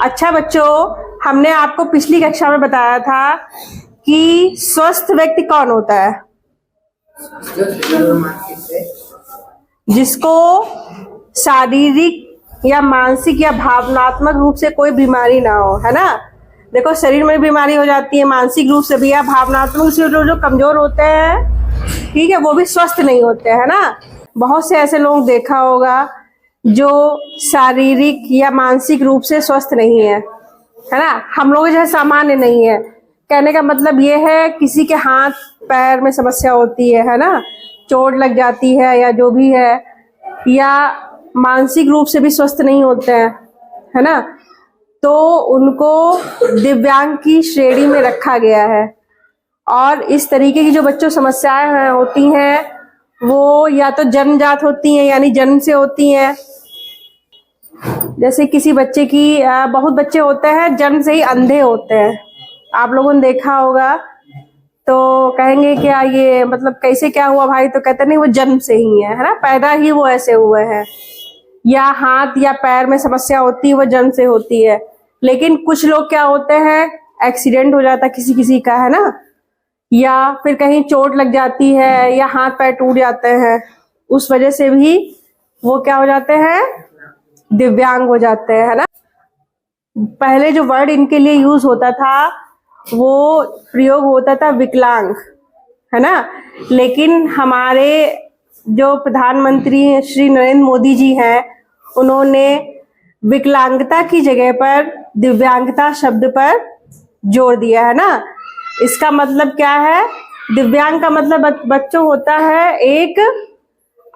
अच्छा बच्चों, हमने आपको पिछली कक्षा में बताया था कि स्वस्थ व्यक्ति कौन होता है? जिसको शारीरिक या मानसिक या भावनात्मक रूप से कोई बीमारी ना हो, है ना। देखो, शरीर में बीमारी हो जाती है, मानसिक रूप से भी या भावनात्मक रूप से जो कमजोर होते हैं, ठीक है, वो भी स्वस्थ नहीं होते, है ना। बहुत से ऐसे लोग देखा होगा जो शारीरिक या मानसिक रूप से स्वस्थ नहीं है ना। हम लोग जैसे सामान्य नहीं है, कहने का मतलब ये है किसी के हाथ पैर में समस्या होती है ना, चोट लग जाती है या जो भी है, या मानसिक रूप से भी स्वस्थ नहीं होते हैं, है ना, तो उनको दिव्यांग की श्रेणी में रखा गया है। और इस तरीके की जो बच्चों समस्याएं होती हैं वो या तो जन्मजात होती हैं, यानी जन्म से होती हैं। जैसे किसी बच्चे की बहुत बच्चे होते हैं जन्म से ही अंधे होते हैं, आप लोगों ने देखा होगा। तो कहेंगे क्या ये मतलब कैसे क्या हुआ भाई, तो कहते नहीं वो जन्म से ही है ना, पैदा ही वो ऐसे हुए हैं। या हाथ या पैर में समस्या होती है वो जन्म से होती है। लेकिन कुछ लोग क्या होते हैं, एक्सीडेंट हो जाता है किसी किसी का, है ना, या फिर कहीं चोट लग जाती है या हाथ पैर टूट जाते हैं, उस वजह से भी वो क्या हो जाते हैं, दिव्यांग हो जाते हैं, है ना। पहले जो वर्ड इनके लिए यूज होता था वो प्रयोग होता था विकलांग, है ना। लेकिन हमारे जो प्रधानमंत्री श्री नरेंद्र मोदी जी हैं, उन्होंने विकलांगता की जगह पर दिव्यांगता शब्द पर जोर दिया है ना। इसका मतलब क्या है, दिव्यांग का मतलब बच्चों होता है एक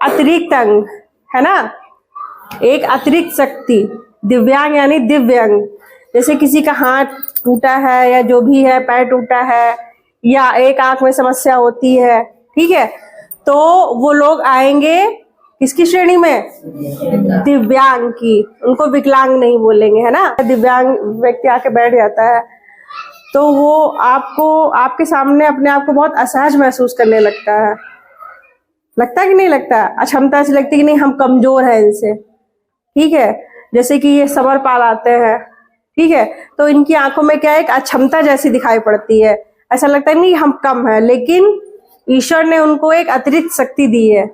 अतिरिक्त अंग, है ना, एक अतिरिक्त शक्ति। दिव्यांग यानी दिव्यांग, जैसे किसी का हाथ टूटा है या जो भी है, पैर टूटा है या एक आंख में समस्या होती है, ठीक है, तो वो लोग आएंगे किसकी श्रेणी में, दिव्यांग की। उनको विकलांग नहीं बोलेंगे, है ना। दिव्यांग व्यक्ति आके बैठ जाता है तो वो आपको आपके सामने अपने आप को बहुत असहज महसूस करने लगता है कि नहीं लगता। अक्षमता ऐसी लगती है कि नहीं हम कमजोर हैं इनसे, ठीक है। जैसे कि ये समरपाल आते हैं, ठीक है, तो इनकी आंखों में क्या है, एक अक्षमता जैसी दिखाई पड़ती है, ऐसा लगता है नहीं हम कम है, लेकिन ईश्वर ने उनको एक अतिरिक्त शक्ति दी है,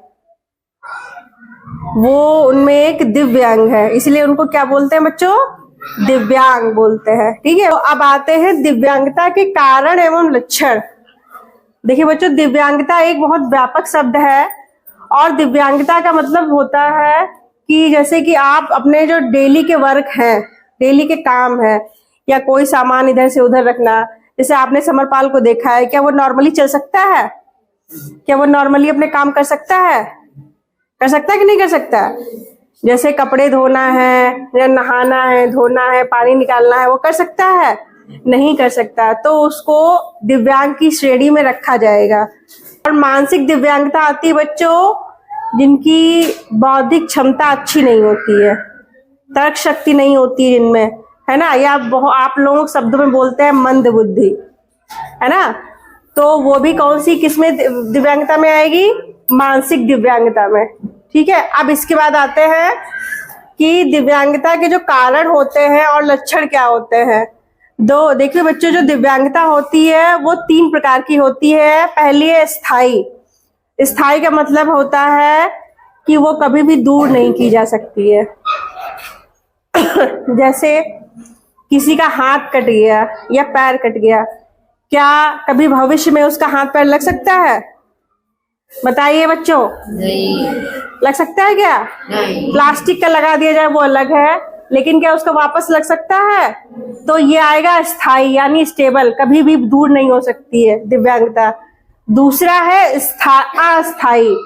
वो उनमें एक दिव्यांग है, इसलिए उनको क्या बोलते हैं बच्चों, दिव्यांग बोलते हैं, ठीक है। तो अब आते हैं दिव्यांगता के कारण एवं लक्षण। देखिए बच्चों, दिव्यांगता एक बहुत व्यापक शब्द है और दिव्यांगता का मतलब होता है कि जैसे कि आप अपने जो डेली के वर्क हैं, डेली के काम है, या कोई सामान इधर से उधर रखना, जैसे आपने समरपाल को देखा है, क्या वो नॉर्मली चल सकता है, क्या वो नॉर्मली अपने काम कर सकता है कि नहीं कर सकता। जैसे कपड़े धोना है या नहाना है, धोना है, पानी निकालना है, वो कर सकता है, नहीं कर सकता, तो उसको दिव्यांग की श्रेणी में रखा जाएगा। और मानसिक दिव्यांगता आती है बच्चों जिनकी बौद्धिक क्षमता अच्छी नहीं होती है, तर्क शक्ति नहीं होती है जिनमें, है ना, या आप लोगों शब्दों में बोलते हैं मंद बुद्धि, है ना। तो वो भी कौन सी किसमें दिव्यांगता में आएगी, मानसिक दिव्यांगता में, ठीक है। अब इसके बाद आते हैं कि दिव्यांगता के जो कारण होते हैं और लक्षण क्या होते हैं। दो देखिए बच्चों, जो दिव्यांगता होती है वो 3 प्रकार की होती है। पहली है स्थायी। स्थायी का मतलब होता है कि वो कभी भी दूर नहीं की जा सकती है। जैसे किसी का हाथ कट गया या पैर कट गया, क्या कभी भविष्य में उसका हाथ पैर लग सकता है, बताइए बच्चों, नहीं लग सकता है क्या, नहीं। प्लास्टिक का लगा दिया जाए वो अलग है, लेकिन क्या उसका वापस लग सकता है, तो ये आएगा स्थायी यानी स्टेबल, कभी भी दूर नहीं हो सकती है दिव्यांगता। दूसरा है अस्थायी।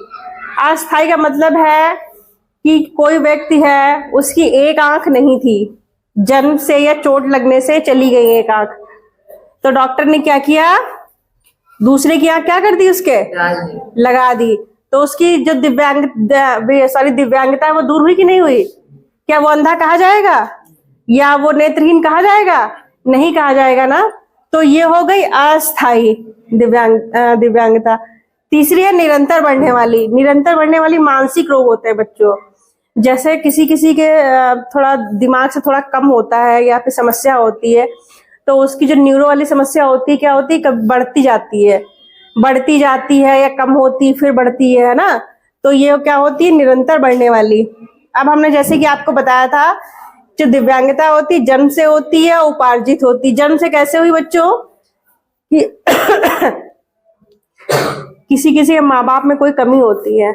अस्थायी का मतलब है कि कोई व्यक्ति है, उसकी एक आंख नहीं थी, जन्म से या चोट लगने से चली गई एक आंख, तो डॉक्टर ने क्या किया, दूसरे की आंख क्या कर दी, उसके लगा दी, तो उसकी जो दिव्यांगता है वो दूर हुई कि नहीं हुई। क्या वो अंधा कहा जाएगा या वो नेत्रहीन कहा जाएगा, नहीं कहा जाएगा ना। तो ये हो गई अस्थायी दिव्यांगता। तीसरी है निरंतर बढ़ने वाली। निरंतर बढ़ने वाली मानसिक रोग होते हैं बच्चों, जैसे किसी किसी के थोड़ा दिमाग से थोड़ा कम होता है या फिर समस्या होती है, तो उसकी जो न्यूरो वाली समस्या होती है क्या होती है, कभी बढ़ती जाती है या कम होती फिर बढ़ती है ना। तो ये क्या होती है, निरंतर बढ़ने वाली। अब हमने जैसे कि आपको बताया था, जो दिव्यांगता होती है जन्म से होती है, उपार्जित होती। जन्म से कैसे हुई बच्चों कि किसी किसी के माँ बाप में कोई कमी होती है,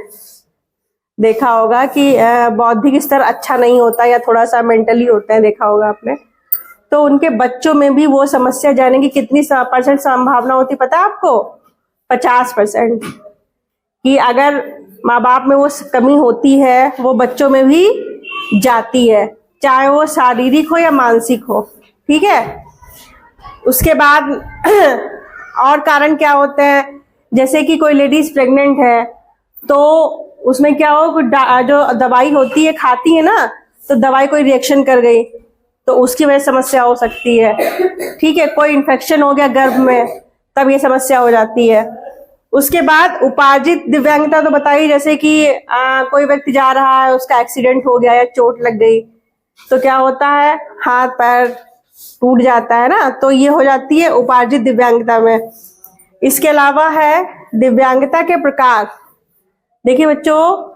देखा होगा कि बौद्धिक स्तर अच्छा नहीं होता या थोड़ा सा मेंटली होता है, देखा होगा आपने। तो उनके बच्चों में भी वो समस्या जाने की कितनी % संभावना होती पता है आपको? 50%। कि अगर माँ बाप में वो कमी होती है वो बच्चों में भी जाती है, चाहे वो शारीरिक हो या मानसिक हो। ठीक है। उसके बाद और कारण क्या होते हैं, जैसे कि कोई लेडीज प्रेग्नेंट है तो उसमें क्या हो, जो दवाई होती है खाती है ना, तो दवाई कोई रिएक्शन कर गई तो उसकी वजह से समस्या हो सकती है। ठीक है। कोई इन्फेक्शन हो गया गर्भ में, तब ये समस्या हो जाती है। उसके बाद उपार्जित दिव्यांगता तो बताइए, जैसे कि कोई व्यक्ति जा रहा है, उसका एक्सीडेंट हो गया या चोट लग गई, तो क्या होता है, हाथ पैर टूट जाता है ना, तो ये हो जाती है उपार्जित दिव्यांगता में। इसके अलावा है दिव्यांगता के प्रकार। देखिए बच्चों,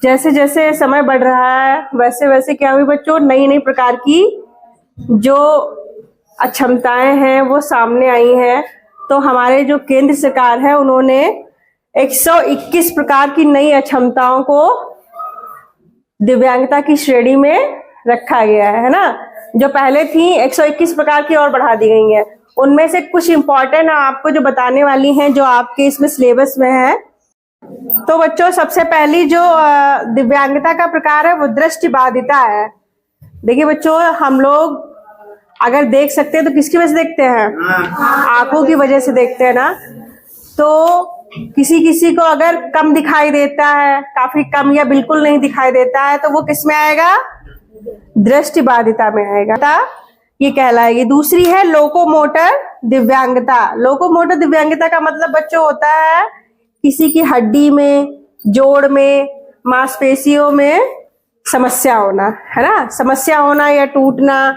जैसे जैसे समय बढ़ रहा है वैसे वैसे क्या हुई बच्चों, नई नई प्रकार की जो अक्षमताएं हैं वो सामने आई हैं। तो हमारे जो केंद्र सरकार है उन्होंने 121 प्रकार की नई अक्षमताओं को दिव्यांगता की श्रेणी में रखा गया है ना। जो पहले थी 121 प्रकार की और बढ़ा दी गई है। उनमें से कुछ इंपॉर्टेंट आपको जो बताने वाली हैं, जो आपके इसमें सिलेबस में है। तो बच्चों, सबसे पहली जो दिव्यांगता का प्रकार है वो दृष्टिबाधिता है। देखिए बच्चों, हम लोग अगर देख सकते हैं तो किसकी वजह से देखते हैं, आंखों की वजह से देखते हैं ना। तो किसी किसी को अगर कम दिखाई देता है, काफी कम या बिल्कुल नहीं दिखाई देता है, तो वो किस में आएगा, दृष्टिबाधिता में आएगा, ये कहलाएगी। दूसरी है लोकोमोटर दिव्यांगता। लोकोमोटर दिव्यांगता का मतलब बच्चों होता है किसी की हड्डी में, जोड़ में, मांसपेशियों में समस्या होना, है ना। समस्या होना या टूटना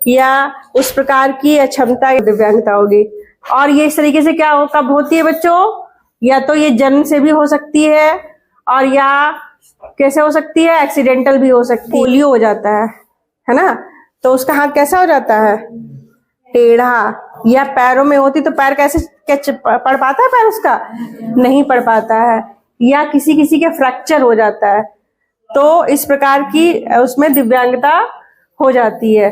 या उस प्रकार की अक्षमता दिव्यांगता होगी। और ये इस तरीके से क्या हो, कब होती है बच्चों, या तो ये जन्म से भी हो सकती है और या कैसे हो सकती है, एक्सीडेंटल भी हो सकती है। पोलियो हो जाता है ना, तो उसका हाथ कैसा हो जाता है, टेढ़ा। या पैरों में होती तो पैर कैसे पड़ पाता है, पैर उसका नहीं पड़ पाता है। या किसी किसी के फ्रैक्चर हो जाता है, तो इस प्रकार की उसमें दिव्यांगता हो जाती है।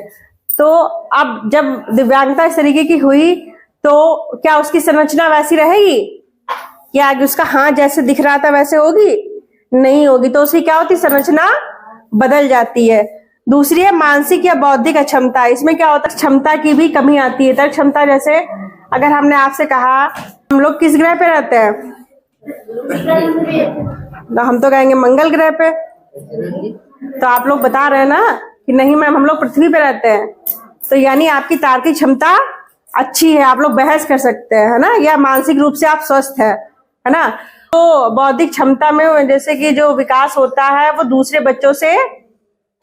तो अब जब दिव्यांगता इस तरीके की हुई तो क्या उसकी संरचना वैसी रहेगी, या उसका हाथ जैसे दिख रहा था वैसे होगी, नहीं होगी। तो उसकी क्या होती, संरचना बदल जाती है। दूसरी है मानसिक या बौद्धिक अक्षमता। इसमें क्या होता है, क्षमता की भी कमी आती है। तर्क क्षमता, जैसे अगर हमने आपसे कहा हम लोग किस ग्रह पे रहते हैं, तो हम तो कहेंगे मंगल ग्रह पे। तो आप लोग बता रहे हैं ना कि नहीं मैम हम लोग पृथ्वी पे रहते हैं, तो यानी आपकी तार्किक क्षमता अच्छी है, आप लोग बहस कर सकते हैं, है ना। या मानसिक रूप से आप स्वस्थ है ना। तो बौद्धिक क्षमता में जैसे कि जो विकास होता है वो दूसरे बच्चों से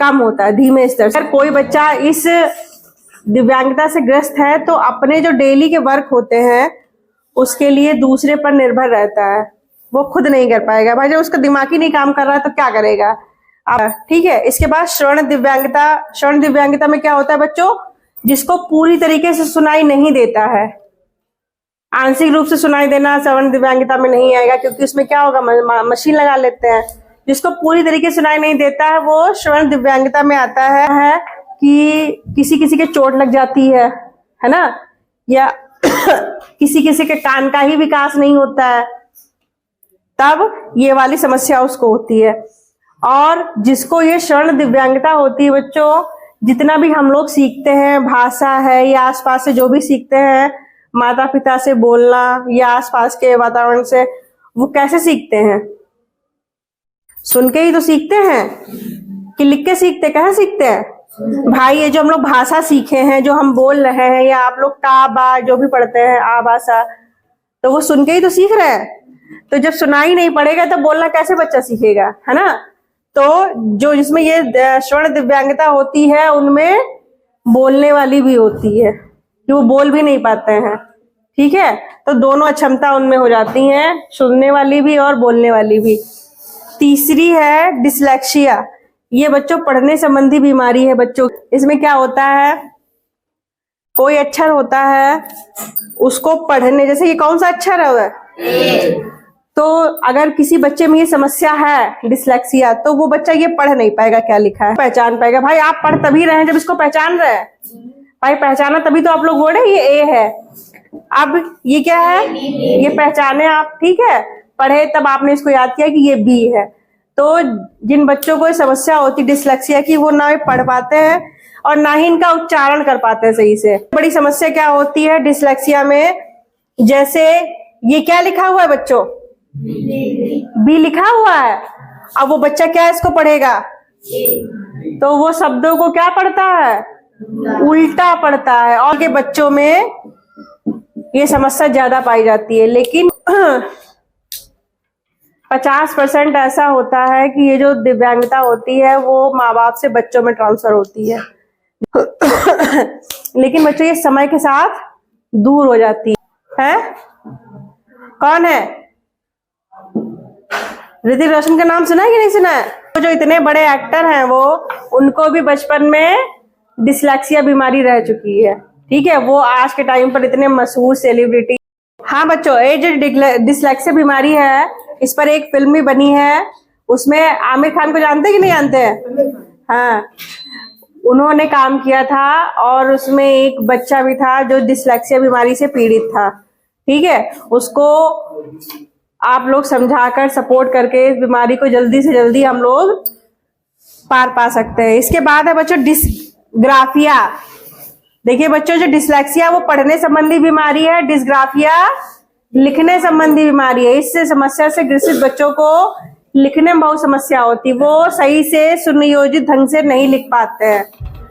कम होता है, धीमे स्तर से। अगर कोई बच्चा इस दिव्यांगता से ग्रस्त है तो अपने जो डेली के वर्क होते हैं उसके लिए दूसरे पर निर्भर रहता है, वो खुद नहीं कर पाएगा। भाई जब उसका दिमाग ही नहीं काम कर रहा है तो क्या करेगा आप, ठीक है। इसके बाद श्रवण दिव्यांगता। श्रवण दिव्यांगता में क्या होता है बच्चों, जिसको पूरी तरीके से सुनाई नहीं देता है। आंशिक रूप से सुनाई देना श्रवण दिव्यांगता में नहीं आएगा, क्योंकि उसमें क्या होगा, मशीन लगा लेते हैं। जिसको पूरी तरीके से सुनाई नहीं देता है वो श्रवण दिव्यांगता में आता है कि किसी किसी के चोट लग जाती है ना, या किसी किसी के कान का ही विकास नहीं होता है, तब ये वाली समस्या उसको होती है। और जिसको ये श्रवण दिव्यांगता होती है बच्चों, जितना भी हम लोग सीखते हैं, भाषा है या आसपास से जो भी सीखते हैं, माता पिता से बोलना या आसपास के वातावरण से, वो कैसे सीखते हैं, सुन के ही तो सीखते हैं कि लिख के सीखते, कहाँ सीखते हैं भाई। ये जो हम लोग भाषा सीखे हैं, जो हम बोल रहे हैं, या आप लोग का बा जो भी पढ़ते हैं, आ भाषा, तो वो सुन के ही तो सीख रहे हैं। तो जब सुनाई नहीं पड़ेगा तो बोलना कैसे बच्चा सीखेगा, है ना। तो जो जिसमें ये श्रवण दिव्यांगता होती है उनमें बोलने वाली भी होती है कि वो बोल भी नहीं पाते हैं, ठीक है। तो दोनों अक्षमता उनमें हो जाती हैं, सुनने वाली भी और बोलने वाली भी। तीसरी है डिसलेक्सिया, ये बच्चों पढ़ने संबंधी बीमारी है बच्चों। इसमें क्या होता है, कोई अक्षर होता है उसको पढ़ने, जैसे ये कौन सा अक्षर है तो अगर किसी बच्चे में ये समस्या है डिसलेक्सिया, तो वो बच्चा ये पढ़ नहीं पाएगा क्या लिखा है, पहचान पाएगा। भाई आप पढ़ तभी रहे हैं जब इसको पहचान रहे हैं, भाई पहचाना तभी तो आप लोग बोल रहे ये ए है। अब ये क्या है, ये पहचाने आप, ठीक है, पढ़े तब आपने इसको याद किया कि ये बी है। तो जिन बच्चों को समस्या होती डिसलेक्सिया की, वो ना पढ़ पाते हैं और ना ही इनका उच्चारण कर पाते हैं सही से। बड़ी समस्या क्या होती है डिसलेक्सिया में, जैसे ये क्या लिखा हुआ है बच्चों, बी लिखा हुआ है। अब वो बच्चा क्या इसको पढ़ेगा, तो वो शब्दों को क्या पढ़ता है, उल्टा पढ़ता है। और के बच्चों में ये समस्या ज्यादा पाई जाती है, लेकिन 50% ऐसा होता है कि ये जो दिव्यांगता होती है वो माँ बाप से बच्चों में ट्रांसफर होती है लेकिन बच्चों ये समय के साथ दूर हो जाती है। कौन है, ऋतिक रोशन का नाम सुना है कि नहीं सुना है? तो जो इतने बड़े एक्टर हैं वो, उनको भी बचपन में डिसलेक्सिया बीमारी रह चुकी है, ठीक है। वो आज के टाइम पर इतने मशहूर सेलिब्रिटी। हाँ बच्चों, ये जो डिसलेक्सिया बीमारी है इस पर एक फिल्म भी बनी है, उसमें आमिर खान को जानते हैं कि नहीं जानते हैं? हाँ, उन्होंने काम किया था और उसमें एक बच्चा भी था जो डिसलेक्सिया बीमारी से पीड़ित था, ठीक है। उसको आप लोग समझाकर सपोर्ट करके इस बीमारी को जल्दी से जल्दी हम लोग पार पा सकते हैं। इसके बाद है बच्चों डिस्ग्राफिया। देखिए बच्चों, जो डिसलेक्सिया वो पढ़ने संबंधी बीमारी है, डिस्ग्राफिया लिखने संबंधी बीमारी है। इस समस्या से ग्रसित बच्चों को लिखने में बहुत समस्या होती है, वो सही से सुनियोजित ढंग से नहीं लिख पाते हैं,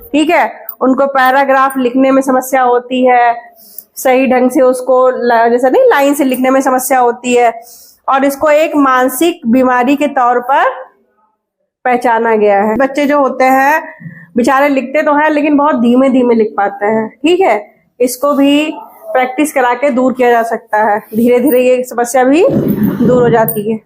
ठीक है। उनको पैराग्राफ लिखने में समस्या होती है, सही ढंग से उसको जैसा नहीं लाइन से लिखने में समस्या होती है, और इसको एक मानसिक बीमारी के तौर पर पहचाना गया है। बच्चे जो होते हैं बेचारे लिखते तो हैं लेकिन बहुत धीमे धीमे लिख पाते हैं, ठीक है। इसको भी प्रैक्टिस करा के दूर किया जा सकता है, धीरे धीरे ये समस्या भी दूर हो जाती है।